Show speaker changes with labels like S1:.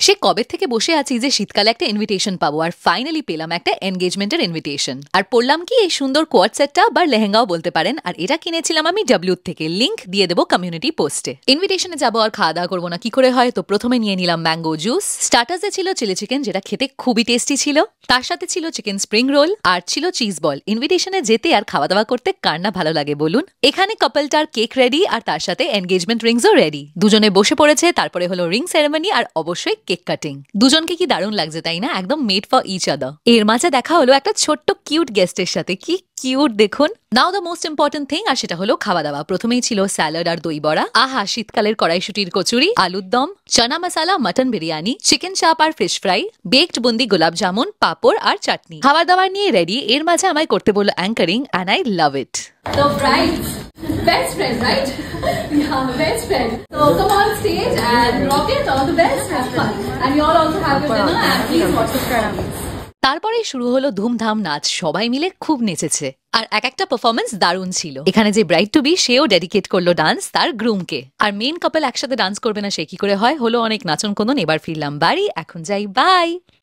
S1: সে কবে থেকে বসে আছি যে শীতকালে একটা ইনভিটেশন পাবো, আর ফাইনালি পেলাম একটা এনগেজমেন্টের ইনভিটেশন। আর পড়লাম কি এই সুন্দর কোয়াড সেটটা বা লেহেঙ্গাও বলতে পারেন। আর এটা কিনেছিলাম আমি ডাব্লিউ থেকে, লিংক দিয়ে দেবো কমিউনিটি পোস্টে। ইনভিটেশনে যাবো আর খাওয়া দাওয়া করবো না কি করে হয়, তো প্রথমে নিয়ে নিলাম ম্যাঙ্গো জুস। স্টার্টার্সে ছিল চিলি চিকেন, যেটা খেতে খুবই টেস্টি ছিল। তার সাথে ছিল চিকেন স্প্রিং রোল আর ছিল চিজ বল। ইনভিটেশনে যেতে আর খাওয়া দাওয়া করতে কার না ভালো লাগে বলুন। এখানে কাপলটার কেক রেডি আর তার সাথে এনগেজমেন্ট রিংসও রেডি। দুজনে বসে পড়েছে, তারপরে হলো রিং সেরেমনি আর অবশ্যই কেক কাটিং। দুজনকে কি দারুণ লাগছে তাই না, একদম মেড ফর ইচ আদার। এর মাঝে দেখা হলো একটা ছোট্ট কিউট গেস্টের সাথে, কি কিউট দেখুন। নাও দ্য মোস্ট ইম্পর্টেন্ট থিং, আর সেটা হলো খাওয়া দাওয়া। প্রথমেই ছিল স্যালাড আর দই বড়া, আহা শীতকালের কড়াইশুটির কচুরি, আলুর দম, চানা মশালা, মটন বিরিয়ানি, চিকেন চাপ আর ফিশ ফ্রাই, বেকড বুন্দি, গোলাপ জামুন, পাপড় আর চাটনি। খাবার দাবার নিয়ে রেডি। এর মাঝে আমায় করতে বললো anchoring, and I love it.
S2: The bride's best friend, right? Yeah, best friend. So come on stage and rock it. All the best. Have fun. And you all also have your dinner and please watch the movies.
S1: তারপরে শুরু হলো ধুমধাম নাচ, সবাই মিলে খুব নেচেছে। আর এক একটা পারফরমেন্স দারুণ ছিল। এখানে যে ব্রাইড টু বি, সেও ডেডিকেট করলো ডান্স তার গ্রুমকে। আর মেন কাপল একসাথে ডান্স করবে না সে কি করে হয়, হলো অনেক নাচন কোন্দন। এবার ফিরলাম বাড়ি, এখন যাই, বাই।